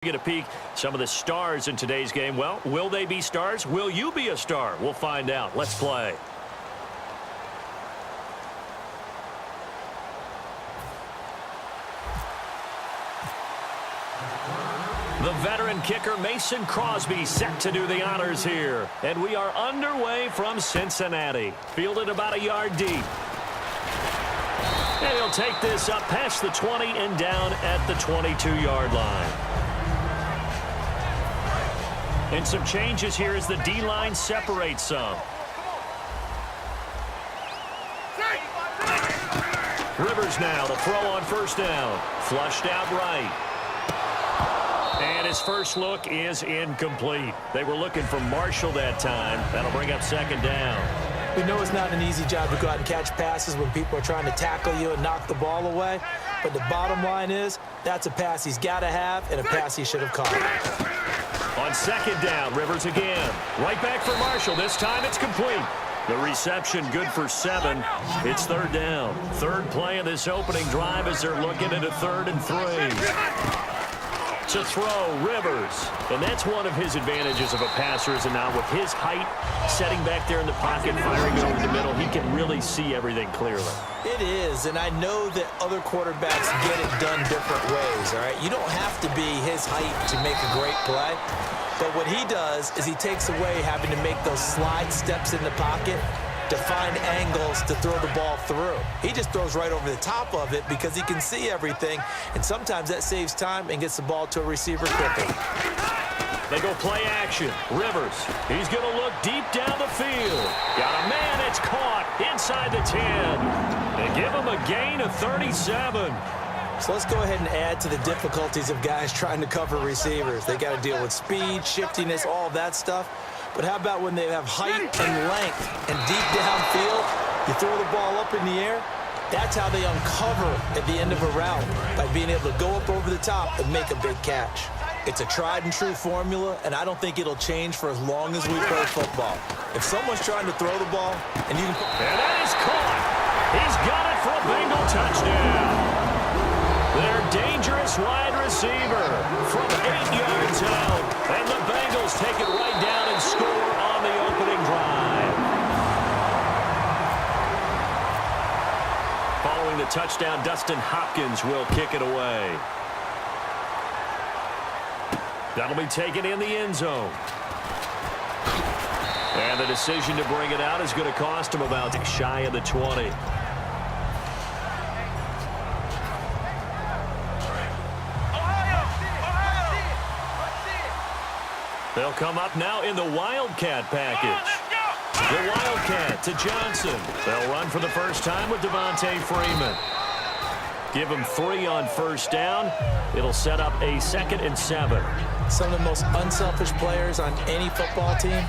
Get a peek some of the stars in today's game. Well, will they be stars? Will you be a star? We'll find out. Let's play. The veteran kicker Mason Crosby set to do the honors here. And we are underway from Cincinnati. Fielded about a yard deep. And he'll take this up past the 20 and down at the 22-yard line. And some changes here as the D-line separates some. Rivers now to throw on first down. Flushed out right. And his first look is incomplete. They were looking for Marshall that time. That'll bring up second down. We know it's not an easy job to go out and catch passes when people are trying to tackle you and knock the ball away. But the bottom line is, that's a pass he's got to have and a pass he should have caught. On second down, Rivers again. Right back for Marshall. This time it's complete. The reception good for 7. It's third down. Third play of this opening drive as they're looking at a 3rd and 3. To throw, Rivers. And that's one of his advantages of a passer, is it not? With his height, setting back there in the pocket, firing it over the middle, he can really see everything clearly. It is, and I know that other quarterbacks get it done different ways, all right? You don't have to be his height to make a great play. But what he does is he takes away having to make those slide steps in the pocket to find angles to throw the ball through. He just throws right over the top of it because he can see everything, and sometimes that saves time and gets the ball to a receiver quicker. They go play action. Rivers, he's going to look deep down the field. Got a man, it's caught inside the 10. They give him a gain of 37. So let's go ahead and add to the difficulties of guys trying to cover receivers. They got to deal with speed, shiftiness, all of that stuff. But how about when they have height and length and deep downfield, you throw the ball up in the air? That's how they uncover at the end of a route, by being able to go up over the top and make a big catch. It's a tried and true formula, and I don't think it'll change for as long as we play football. If someone's trying to throw the ball, and you can... And that is caught. He's got it for a Bengal touchdown. Their dangerous wide receiver from 8 yards out. And the Bengals take it right down and score on the opening drive. Following the touchdown, Dustin Hopkins will kick it away. That'll be taken in the end zone. And the decision to bring it out is going to cost him about shy of the 20. They'll come up now in the Wildcat package. The Wildcat to Johnson. They'll run for the first time with Devontae Freeman. Give him 3 on first down. It'll set up a 2nd and 7. Some of the most unselfish players on any football team,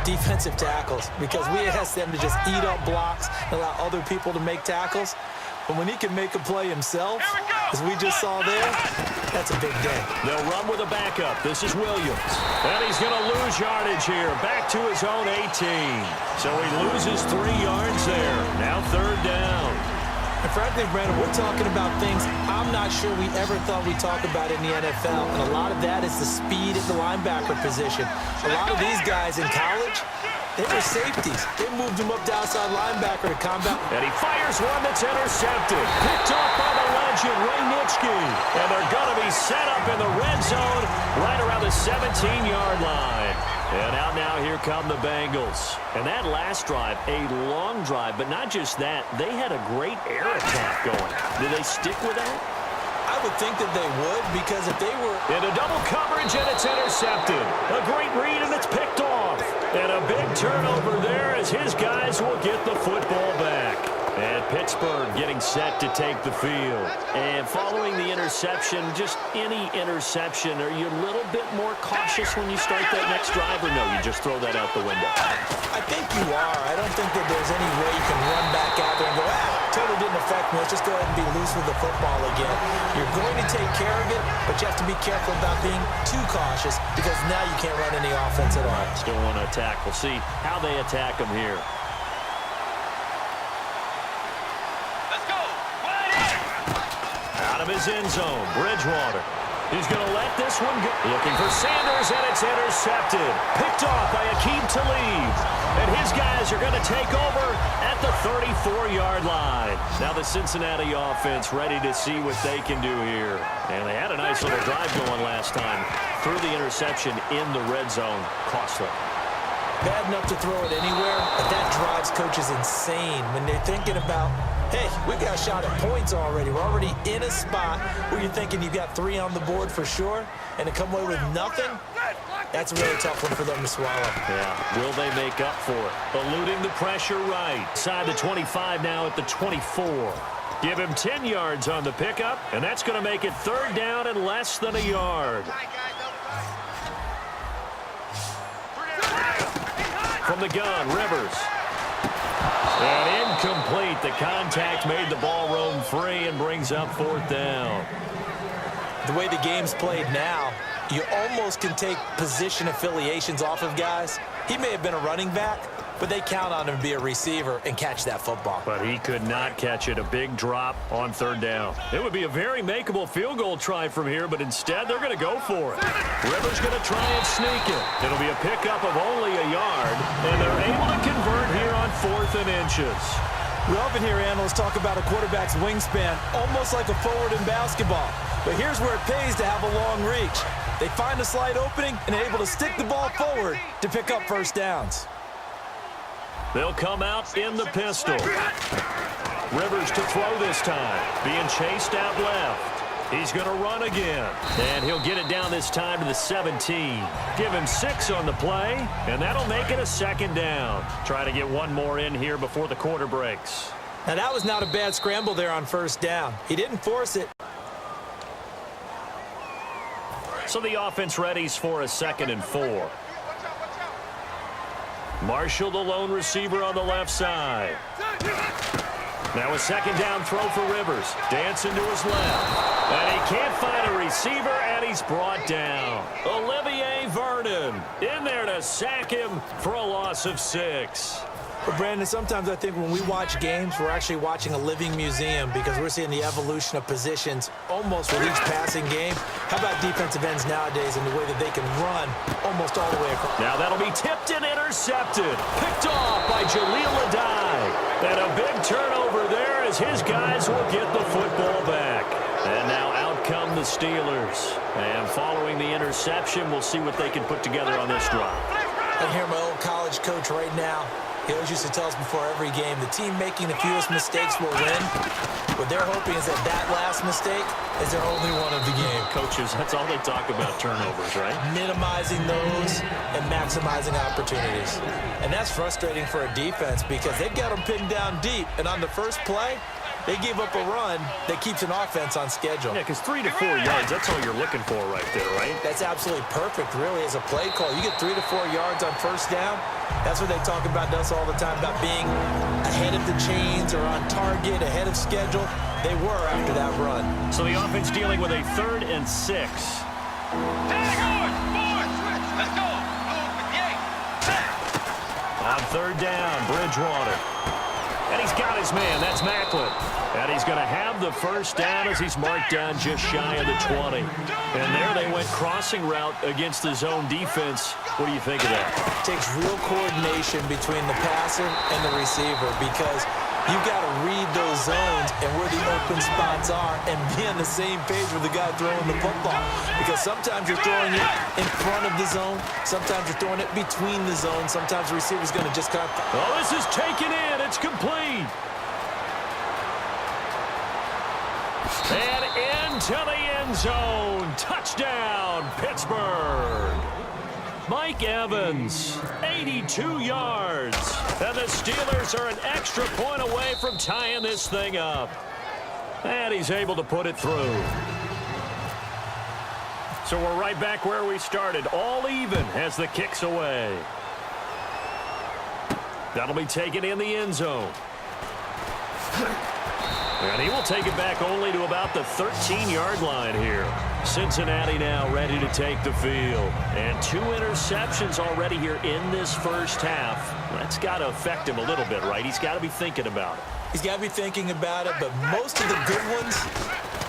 defensive tackles, because we ask them to just eat up blocks and allow other people to make tackles. But when he can make a play himself, as we just saw there, that's a big day. They'll run with a backup. This is Williams. And he's going to lose yardage here, back to his own 18. So he loses 3 yards there. Now 3rd down. And frankly, Brandon, we're talking about things I'm not sure we ever thought we'd talk about in the NFL. And a lot of that is the speed at the linebacker position. A lot of these guys in college, they were safeties. They moved him up to outside linebacker to combat. And he fires one that's intercepted. Picked off by the legend, Ray Nitschke. And they're going to be set up in the red zone right around the 17-yard line. And out now, here come the Bengals. And that last drive, a long drive, but not just that. They had a great air attack going. Did they stick with that? I would think that they would, because if they were... Into double coverage, and it's intercepted. A great read, and it's picked off. And a big turnover there as his guys will get the football back. And Pittsburgh getting set to take the field. And following the interception, just any interception, are you a little bit more cautious when you start that next drive, or no, you just throw that out the window? I think you are. I don't think that there's any way you can run back out there and go, totally didn't affect me. Let's just go ahead and be loose with the football again. You're going to take care of it, but you have to be careful about being too cautious, because now you can't run any offense at all. Still want to attack. We'll see how they attack them here. Out of his end zone, Bridgewater. He's going to let this one go. Looking for Sanders, and it's intercepted. Picked off by Akeem Talib. And his guys are going to take over at the 34-yard line. Now the Cincinnati offense ready to see what they can do here. And they had a nice little drive going last time. Threw the interception in the red zone. Costly. Bad enough to throw it anywhere, but that drives coaches insane when they're thinking about, hey, we got a shot at points already. We're already in a spot where you're thinking you've got 3 on the board for sure, and to come away with nothing, that's a really tough one for them to swallow. Yeah, will they make up for it? Eluding the pressure right. Side the 25 now at the 24. Give him 10 yards on the pickup, and that's going to make it 3rd down and less than a yard. From the gun, Rivers. And incomplete. The contact made the ball roam free and brings up 4th down. The way the game's played now, you almost can take position affiliations off of guys. He may have been a running back, but they count on him to be a receiver and catch that football. But he could not catch it. A big drop on 3rd down. It would be a very makeable field goal try from here, but instead they're going to go for it. Rivers going to try and sneak it. It'll be a pickup of only a yard, and they're able to convert here on 4th and inches. We often hear analysts talk about a quarterback's wingspan, almost like a forward in basketball. But here's where it pays to have a long reach. They find a slight opening and are able to stick the ball forward to pick up 1st downs. They'll come out in the pistol. Rivers to throw this time. Being chased out left. He's going to run again. And he'll get it down this time to the 17. Give him 6 on the play, and that'll make it a 2nd down. Try to get one more in here before the quarter breaks. Now that was not a bad scramble there on 1st down. He didn't force it. So the offense readies for a 2nd and 4. Marshall, the lone receiver on the left side. Now a 2nd down throw for Rivers. Dancing to his left. And he can't find a receiver, and he's brought down. Olivier Vernon in there to sack him for a loss of 6. But Brandon, sometimes I think when we watch games, we're actually watching a living museum because we're seeing the evolution of positions almost with each passing game. How about defensive ends nowadays and the way that they can run almost all the way across? Now that'll be tipped and intercepted. Picked off by Jaleel Adai. And a big turnover there as his guys will get the football back. And now out come the Steelers. And following the interception, we'll see what they can put together on this drive. I hear my old college coach right now. He always used to tell us before every game, the team making the fewest mistakes will win. What they're hoping is that last mistake is their only one of the game. Coaches, that's all they talk about, turnovers, right? Minimizing those and maximizing opportunities. And that's frustrating for a defense because they've got them pinned down deep. And on the first play, they give up a run that keeps an offense on schedule. Yeah, because 3 to 4 yards, that's all you're looking for right there, right? That's absolutely perfect, really, as a play call. You get 3 to 4 yards on 1st down. That's what they talk about to us all the time, about being ahead of the chains or on target, ahead of schedule. They were after that run. So the offense dealing with a 3rd and 6. On 3rd down, Bridgewater. And he's got his man. That's Macklin. And he's going to have the 1st down as he's marked down just shy of the 20. And there they went crossing route against the zone defense. What do you think of that? It takes real coordination between the passer and the receiver because you've got to read those zones and where the open spots are and be on the same page with the guy throwing the football. Because sometimes you're throwing it in front of the zone. Sometimes you're throwing it between the zones. Sometimes the receiver's going to just kind of... Oh, this is taken in. It's complete. And into the end zone. Touchdown, Pittsburgh. Mike Evans, 82 yards. And the Steelers are an extra point away from tying this thing up. And he's able to put it through. So we're right back where we started. All even as the kick's away. That'll be taken in the end zone. And he will take it back only to about the 13-yard line here. Cincinnati now ready to take the field. And 2 interceptions already here in this first half. That's got to affect him a little bit, right? He's got to be thinking about it. He's got to be thinking about it, but most of the good ones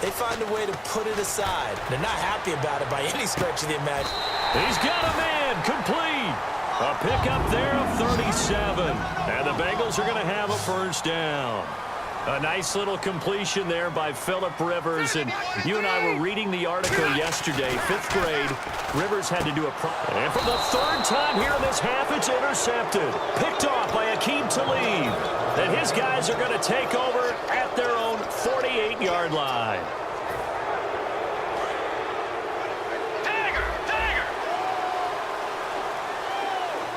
they find a way to put it aside. They're not happy about it by any stretch of the imagination. He's got a man, complete. A pickup there of 37. And the Bengals are going to have a first down. A nice little completion there by Phillip Rivers. And you and I were reading the article yesterday, 5th grade. Rivers had to do a and for the 3rd time here in this half, it's intercepted. Picked off by Akeem Talib. And his guys are going to take over at their own 48-yard line.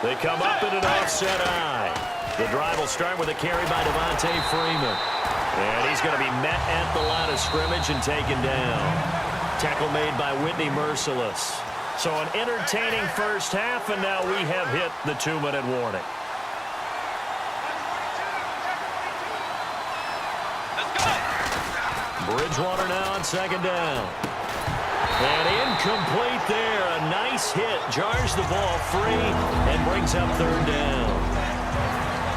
They come up in an offset eye. The drive will start with a carry by Devontae Freeman. And he's going to be met at the line of scrimmage and taken down. Tackle made by Whitney Merciless. So an entertaining first half, and now we have hit the 2-minute warning. Bridgewater now on 2nd down. And incomplete there. A nice hit. Jars the ball free and brings up 3rd down.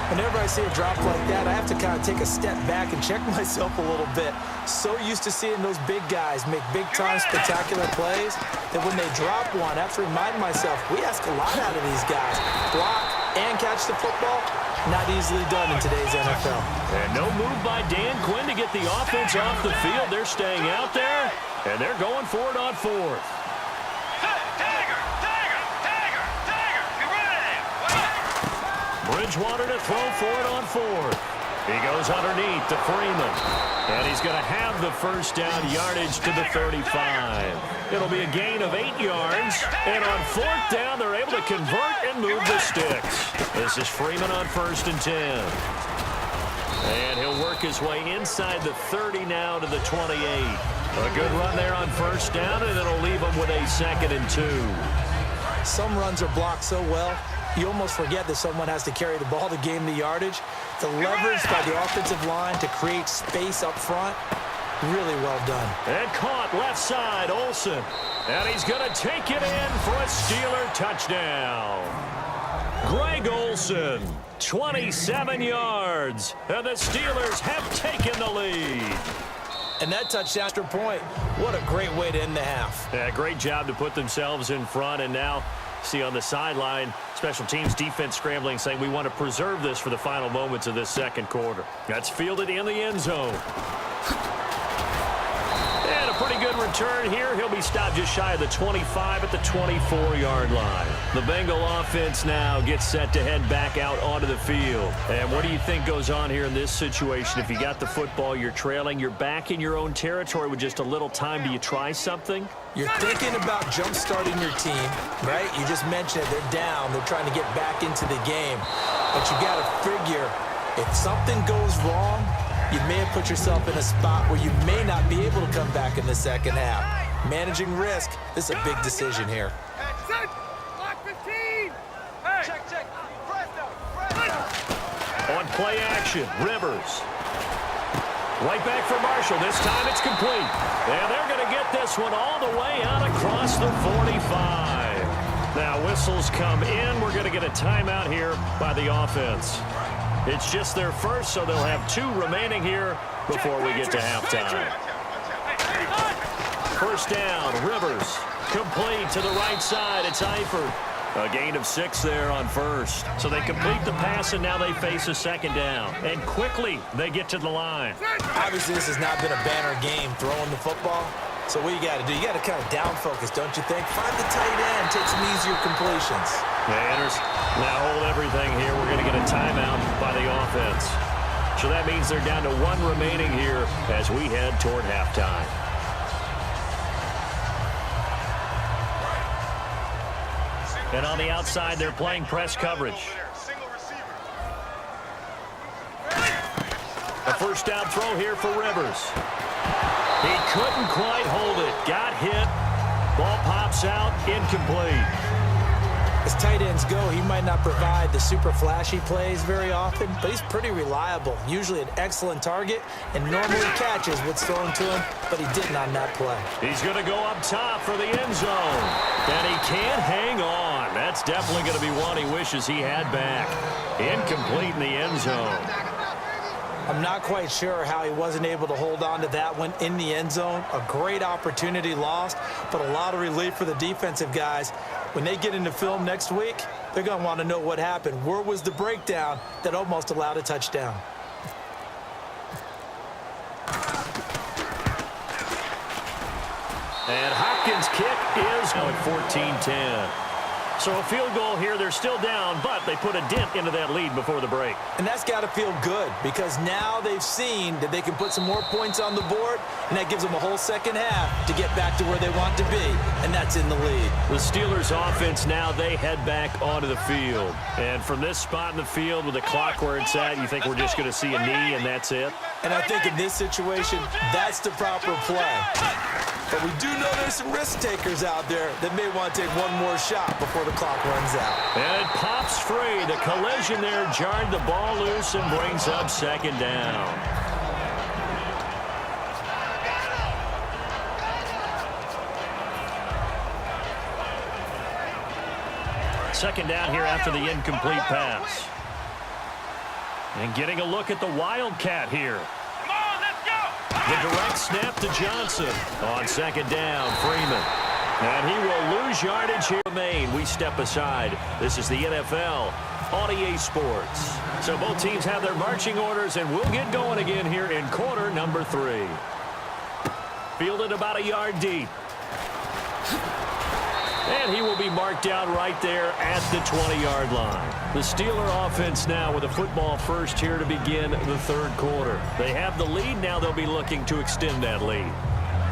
Whenever I see a drop like that, I have to kind of take a step back and check myself a little bit. So used to seeing those big guys make big-time spectacular plays that when they drop one, I have to remind myself, we ask a lot out of these guys. Block and catch the football, not easily done in today's NFL. And no move by Dan Quinn to get the offense off the field. They're staying out there, and they're going for it on 4th. Bridgewater to throw for it on 4th. He goes underneath to Freeman. And he's going to have the first down yardage to the 35. It'll be a gain of 8 yards. And on 4th down, they're able to convert and move the sticks. This is Freeman on 1st and 10. And he'll work his way inside the 30 now to the 28. A good run there on 1st down, and it'll leave him with a 2nd and 2. Some runs are blocked so well, you almost forget that someone has to carry the ball to gain the yardage. The leverage by the offensive line to create space up front, really well done. And caught left side, Olsen. And he's going to take it in for a Steeler touchdown. Greg Olsen, 27 yards. And the Steelers have taken the lead. And that touchdown extra point, what a great way to end the half. Yeah, great job to put themselves in front. And now, see on the sideline, special teams defense scrambling, saying we want to preserve this for the final moments of this 2nd quarter. That's fielded in the end zone. And a pretty good return here. He'll be stopped just shy of the 25 at the 24-yard line. The Bengal offense now gets set to head back out onto the field. And what do you think goes on here in this situation? If you got the football, you're trailing, you're back in your own territory with just a little time. Do you try something? You're thinking about jump-starting your team, right? You just mentioned it. They're down. They're trying to get back into the game. But you got to figure, if something goes wrong, you may have put yourself in a spot where you may not be able to come back in the 2nd half. Managing risk, this is a big decision here. On play action, Rivers. Right back for Marshall. This time it's complete. And they're going to get this one all the way out across the 45. Now whistles come in. We're going to get a timeout here by the offense. It's just their first, so they'll have 2 remaining here before we get to halftime. First down, Rivers. Complete to the right side. It's Eifert. A gain of 6 there on 1st. So they complete the pass, and now they face a 2nd down. And quickly, they get to the line. Obviously, this has not been a banner game throwing the football. So what you got to do, you got to kind of down focus, don't you think? Find the tight end, take some easier completions. Now hold everything here. We're going to get a timeout by the offense. So that means they're down to 1 remaining here as we head toward halftime. And on the outside, they're playing press coverage. A first down throw here for Rivers. He couldn't quite hold it. Got hit. Ball pops out. Incomplete. As tight ends go, he might not provide the super flashy plays very often, but he's pretty reliable. Usually an excellent target and normally catches what's thrown to him, but he didn't on that play. He's going to go up top for the end zone. And he can't hang on. That's definitely going to be one he wishes he had back. Incomplete in the end zone. I'm not quite sure how he wasn't able to hold on to that one in the end zone. A great opportunity lost, but a lot of relief for the defensive guys. When they get into film next week, they're going to want to know what happened. Where was the breakdown that almost allowed a touchdown? And Hopkins' kick is now at 14-10. So a field goal here. They're still down, but they put a dent into that lead before the break. And that's got to feel good because now they've seen that they can put some more points on the board, and that gives them a whole second half to get back to where they want to be, and that's in the lead. The Steelers' offense now, they head back onto the field. And from this spot in the field with the clock where it's at, you think we're just going to see a knee and that's it? And I think in this situation, that's the proper play. But we do know there's some risk takers out there that may want to take one more shot before the clock runs out. And it pops free. The collision there jarred the ball loose and brings up second down. Second down here after the incomplete pass. And getting a look at the Wildcat here. The direct snap to Johnson. On second down, Freeman. And he will lose yardage here. We step aside. This is the NFL on EA Sports. So both teams have their marching orders, and we'll get going again here in quarter number 3. Fielded about a yard deep. And he will be marked down right there at the 20-yard line. The Steeler offense now with a football first here to begin the third quarter. They have the lead. Now they'll be looking to extend that lead.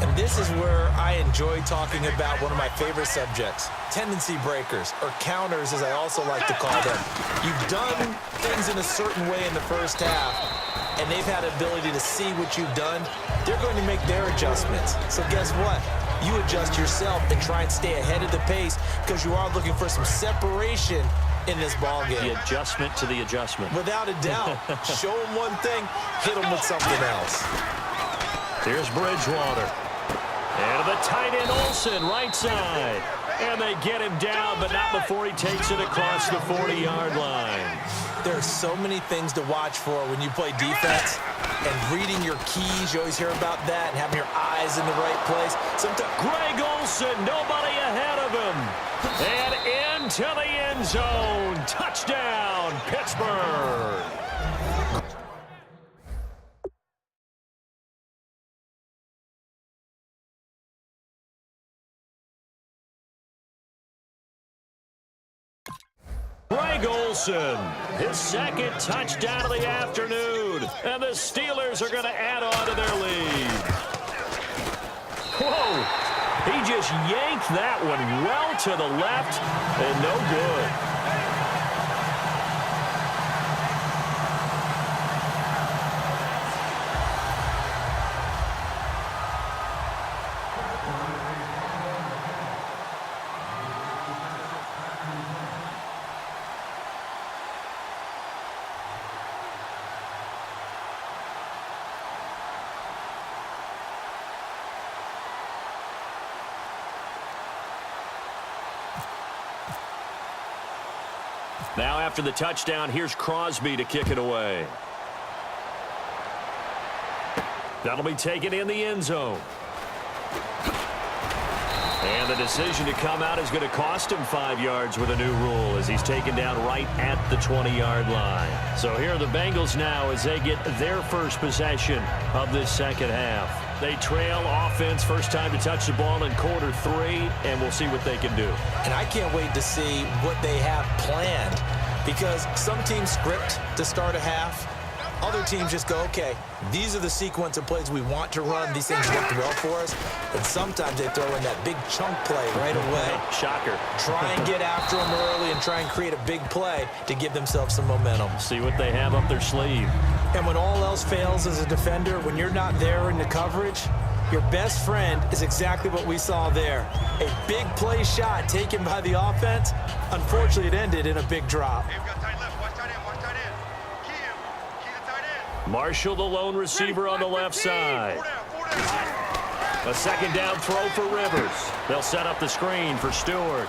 And this is where I enjoy talking about one of my favorite subjects, tendency breakers, or counters as I also like to call them. You've done things in a certain way in the first half, and they've had ability to see what you've done. They're going to make their adjustments. So guess what? You adjust yourself and try and stay ahead of the pace because you are looking for some separation in this ball game. The adjustment to the adjustment. Without a doubt. Show them one thing, hit them with something else. Here's Bridgewater. And the tight end Olsen, right side. And they get him down, but not before he takes it across the 40-yard line. There are so many things to watch for when you play defense. And reading your keys, you always hear about that, and having your eyes in the right place. Sometimes Greg Olsen, nobody ahead of him. And into the end zone. Touchdown, Pittsburgh. Greg Olsen, his second touchdown of the afternoon, and the Steelers are going to add on to their lead. Whoa, he just yanked that one well to the left, and no good. Now after the touchdown, here's Crosby to kick it away. That'll be taken in the end zone. And the decision to come out is going to cost him 5 yards with a new rule as he's taken down right at the 20-yard line. So here are the Bengals now as they get their first possession of this second half. They trail offense, first time to touch the ball in quarter 3, and we'll see what they can do. And I can't wait to see what they have planned because some teams script to start a half. Other teams just go, okay, these are the sequence of plays we want to run. These things worked well for us. And sometimes they throw in that big chunk play right away. Shocker. Try and get after them early and try and create a big play to give themselves some momentum. See what they have up their sleeve. And when all else fails as a defender, when you're not there in the coverage, your best friend is exactly what we saw there. A big play shot taken by the offense. Unfortunately, it ended in a big drop. Marshall, the lone receiver on the left side. A second down throw for Rivers. They'll set up the screen for Stewart.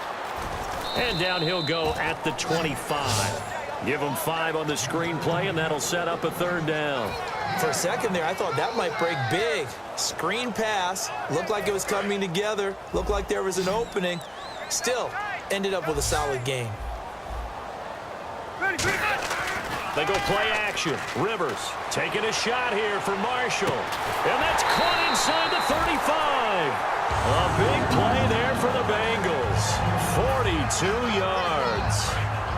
And down he'll go at the 25. Give them 5 on the screenplay, and that'll set up a third down. For a second there, I thought that might break big. Screen pass. Looked like it was coming together. Looked like there was an opening. Still, ended up with a solid game. They go play action. Rivers taking a shot here for Marshall. And that's caught inside the 35. A big play there for the Bengals. 42 yards.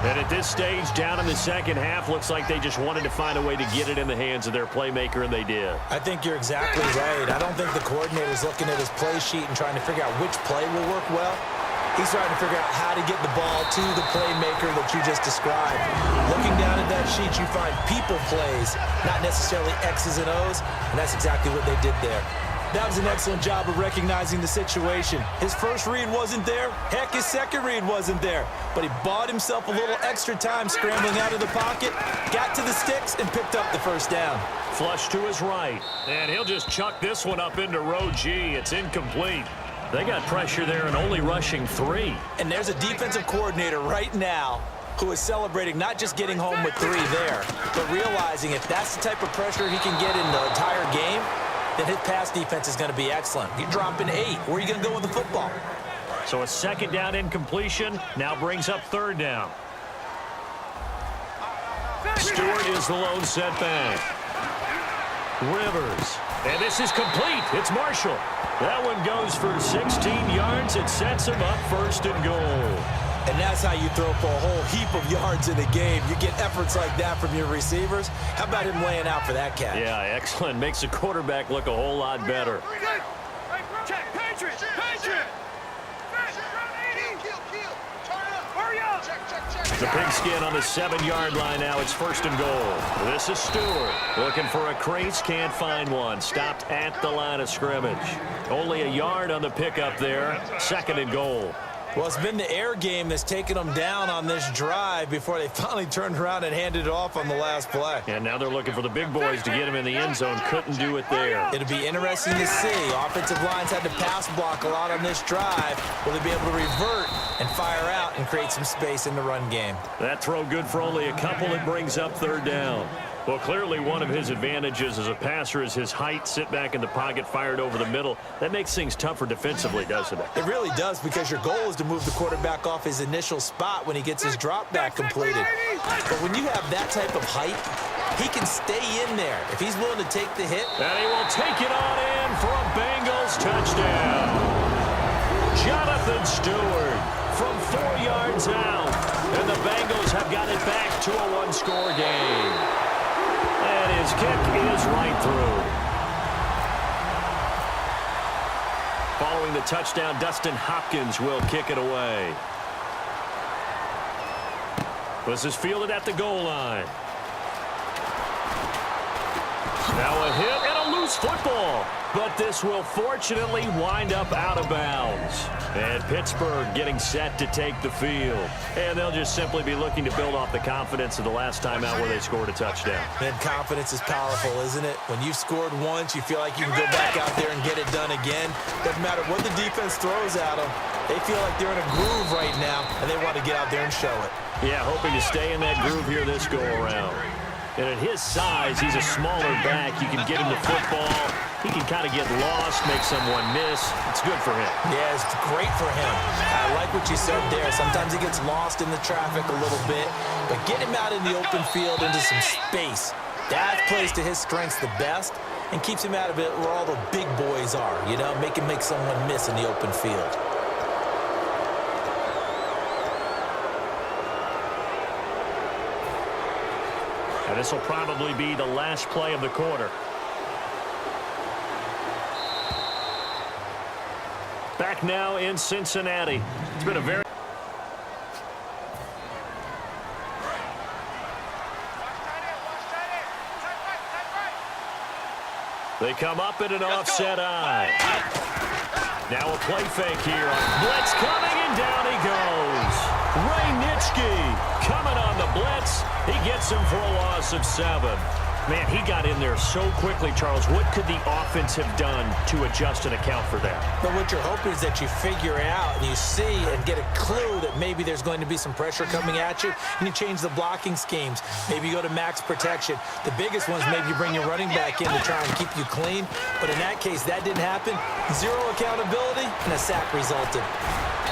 And at this stage, down in the second half, looks like they just wanted to find a way to get it in the hands of their playmaker, and they did. I think you're exactly right. I don't think the coordinator's looking at his play sheet and trying to figure out which play will work well. He's trying to figure out how to get the ball to the playmaker that you just described. Looking down at that sheet, you find people plays, not necessarily X's and O's, and that's exactly what they did there. That was an excellent job of recognizing the situation. His first read wasn't there. Heck, his second read wasn't there. But he bought himself a little extra time scrambling out of the pocket, got to the sticks, and picked up the first down. Flush to his right. And he'll just chuck this one up into row G. It's incomplete. They got pressure there and only rushing 3. And there's a defensive coordinator right now who is celebrating not just getting home with 3 there, but realizing if that's the type of pressure he can get in the entire game, then his pass defense is going to be excellent. You're dropping 8. Where are you going to go with the football? So a second down incompletion now brings up third down. Stewart is the lone setback. Rivers. And this is complete. It's Marshall. That one goes for 16 yards. It sets him up first and goal. And that's how you throw for a whole heap of yards in a game. You get efforts like that from your receivers. How about him laying out for that catch? Yeah, excellent. Makes the quarterback look a whole lot better. The pigskin on the 7-yard line now. It's first and goal. This is Stewart looking for a crease. Can't find one. Stopped at the line of scrimmage. Only a yard on the pickup there. Second and goal. Well, it's been the air game that's taken them down on this drive before they finally turned around and handed it off on the last play. And now they're looking for the big boys to get him in the end zone. Couldn't do it there. It'll be interesting to see. Offensive lines had to pass block a lot on this drive. Will they be able to revert and fire out and create some space in the run game? That throw good for only a couple. It brings up third down. Well, clearly one of his advantages as a passer is his height. Sit back in the pocket, fired over the middle. That makes things tougher defensively, doesn't it? It really does, because your goal is to move the quarterback off his initial spot when he gets his drop back completed. But when you have that type of height, he can stay in there. If he's willing to take the hit. And he will take it on in for a Bengals touchdown. Jonathan Stewart from 4 yards out. And the Bengals have got it back to a one-score game. And his kick is right through. Following the touchdown, Dustin Hopkins will kick it away. This is fielded at the goal line. Now a hit and a loose football. But this will fortunately wind up out of bounds. And Pittsburgh getting set to take the field. And they'll just simply be looking to build off the confidence of the last time out where they scored a touchdown. And confidence is powerful, isn't it? When you've scored once, you feel like you can go back out there and get it done again. Doesn't matter what the defense throws at them. They feel like they're in a groove right now, and they want to get out there and show it. Yeah, hoping to stay in that groove here this go-around. And at his size, he's a smaller back. You can get him the football. He can kind of get lost, make someone miss. It's good for him. Yeah, it's great for him. I like what you said there. Sometimes he gets lost in the traffic a little bit, but get him out in the open field into some space. That plays to his strengths the best and keeps him out of it where all the big boys are, you know, make him make someone miss in the open field. And this will probably be the last play of the quarter. Back now in Cincinnati. It's been a very... They come up in an offset eye. Now a play fake here. Blitz coming, and down he goes. Ray Nitschke coming on the blitz. He gets him for a loss of 7. Man, he got in there so quickly, Charles. What could the offense have done to adjust and account for that? But what you're hoping is that you figure out and you see and get a clue that maybe there's going to be some pressure coming at you, and you change the blocking schemes. Maybe you go to max protection. The biggest ones, maybe you bring your running back in to try and keep you clean. But in that case, that didn't happen. Zero accountability, and a sack resulted.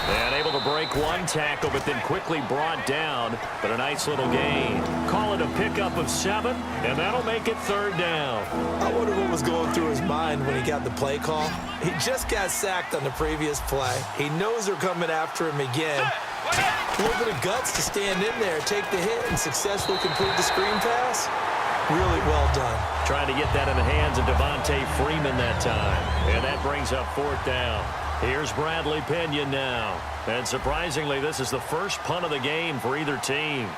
And able to break one tackle, but then quickly brought down. But a nice little gain. Call it a pickup of 7, and that'll make it 3rd down. I wonder what was going through his mind when he got the play call. He just got sacked on the previous play. He knows they're coming after him again. A little bit of guts to stand in there, take the hit, and successfully complete the screen pass. Really well done. Trying to get that in the hands of Devontae Freeman that time. And that brings up 4th down. Here's Bradley Pinion now. And surprisingly, this is the first punt of the game for either team.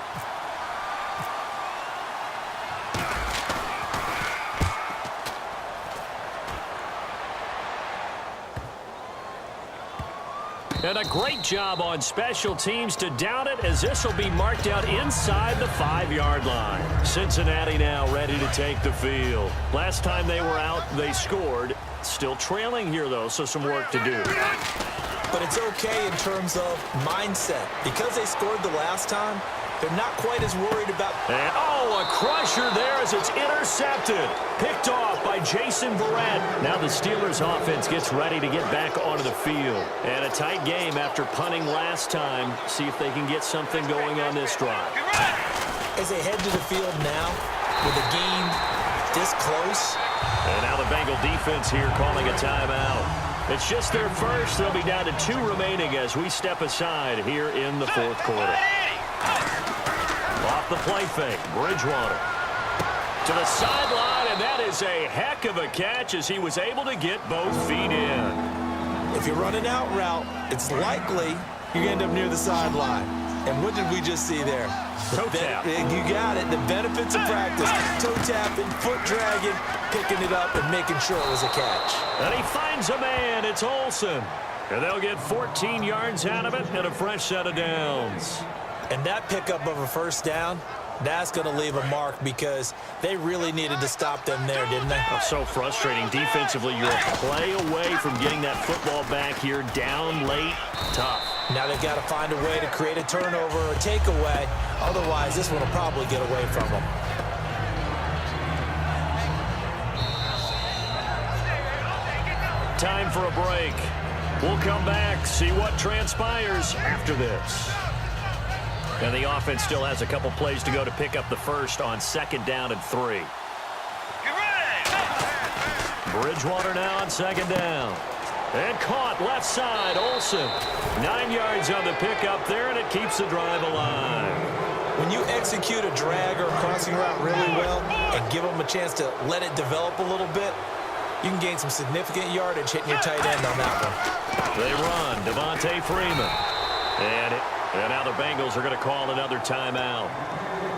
And a great job on special teams to down it, as this will be marked out inside the 5-yard line. Cincinnati now ready to take the field. Last time they were out, they scored. Still trailing here, though, so some work to do. But it's okay in terms of mindset. Because they scored the last time, they're not quite as worried about... And, oh, a crusher there as it's intercepted. Picked off by Jason Verrett. Now the Steelers offense gets ready to get back onto the field. And a tight game after punting last time. See if they can get something going on this drive. As they head to the field now, with the game this close. And now the Bengal defense here calling a timeout. It's just their first. They'll be down to 2 remaining as we step aside here in the 4th quarter. Off the play fake, Bridgewater. To the sideline, and that is a heck of a catch as he was able to get both feet in. If you're running out route, it's likely you end up near the sideline. And what did we just see there? Toe tap. You got it. The benefits of practice. Toe tapping, foot dragging, picking it up, and making sure it was a catch. And he finds a man. It's Olsen. And they'll get 14 yards out of it and a fresh set of downs. And that pickup of a 1st down, that's going to leave a mark because they really needed to stop them there, didn't they? Oh, so frustrating. Defensively, you're a play away from getting that football back here down late. Tough. Now they've got to find a way to create a turnover or takeaway. Otherwise, this one will probably get away from them. Time for a break. We'll come back, see what transpires after this. And the offense still has a couple plays to go to pick up the first on 2nd down and 3. Bridgewater now on 2nd down. And caught left side, Olsen. 9 yards on the pickup there, and it keeps the drive alive. When you execute a drag or a crossing route really well and give them a chance to let it develop a little bit, you can gain some significant yardage hitting your tight end on that one. They run, Devontae Freeman. And now the Bengals are going to call another timeout.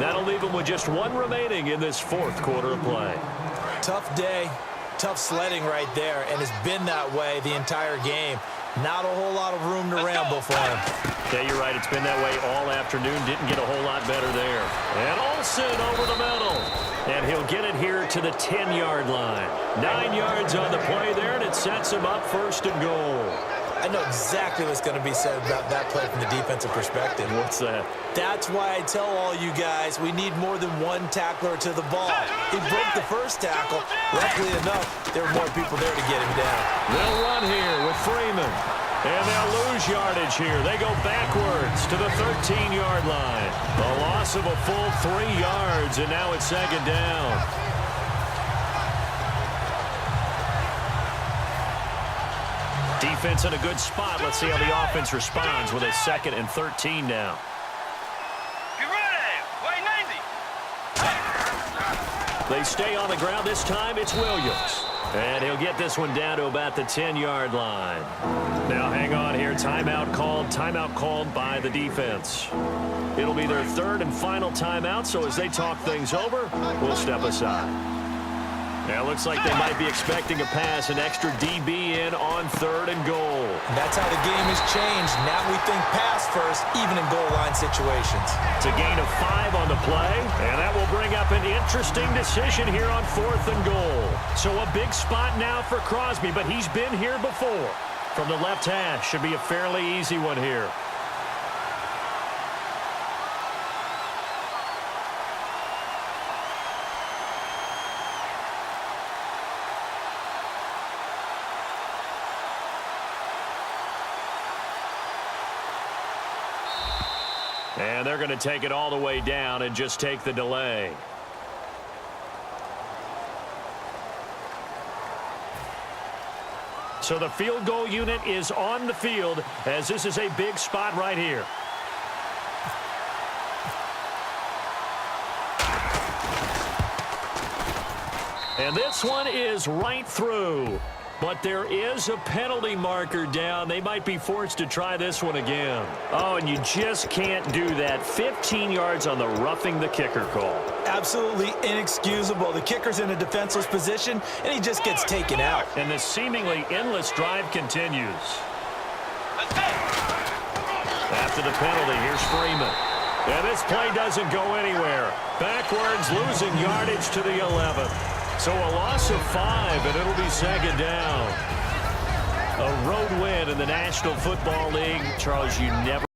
That'll leave them with just 1 remaining in this 4th quarter of play. Tough day, tough sledding right there, and it's been that way the entire game. Not a whole lot of room to ramble for him. Yeah, you're right. It's been that way all afternoon. Didn't get a whole lot better there. And Olsen over the middle. And he'll get it here to the 10-yard line. 9 yards on the play there, and it sets him up 1st and goal. I know exactly what's going to be said about that play from the defensive perspective. What's that? That's why I tell all you guys we need more than 1 tackler to the ball. He broke the 1st tackle. Luckily enough, there were more people there to get him down. They'll run here with Freeman. And they'll lose yardage here. They go backwards to the 13-yard line. A loss of a full 3 yards, and now it's 2nd down. Defense in a good spot. Let's see how the offense responds with a 2nd and 13 now. They stay on the ground. This time it's Williams. And he'll get this one down to about the 10-yard line. Now hang on here. Timeout called by the defense. It'll be their 3rd and final timeout, so as they talk things over, we'll step aside. Now, it looks like they might be expecting a pass, an extra DB in on 3rd and goal. And that's how the game has changed. Now we think pass first, even in goal line situations. It's a gain of 5 on the play, and that will bring up an interesting decision here on 4th and goal. So a big spot now for Crosby, but he's been here before. From the left hash, should be a fairly easy one here. And they're going to take it all the way down and just take the delay. So the field goal unit is on the field as this is a big spot right here. And this one is right through. But there is a penalty marker down. They might be forced to try this one again. Oh, and you just can't do that. 15 yards on the roughing the kicker call. Absolutely inexcusable. The kicker's in a defenseless position, and he just gets taken out. And this seemingly endless drive continues. After the penalty, here's Freeman. And this play doesn't go anywhere. Backwards, losing yardage to the 11. So a loss of 5, and it'll be 2nd down. A road win in the National Football League. Charles, you never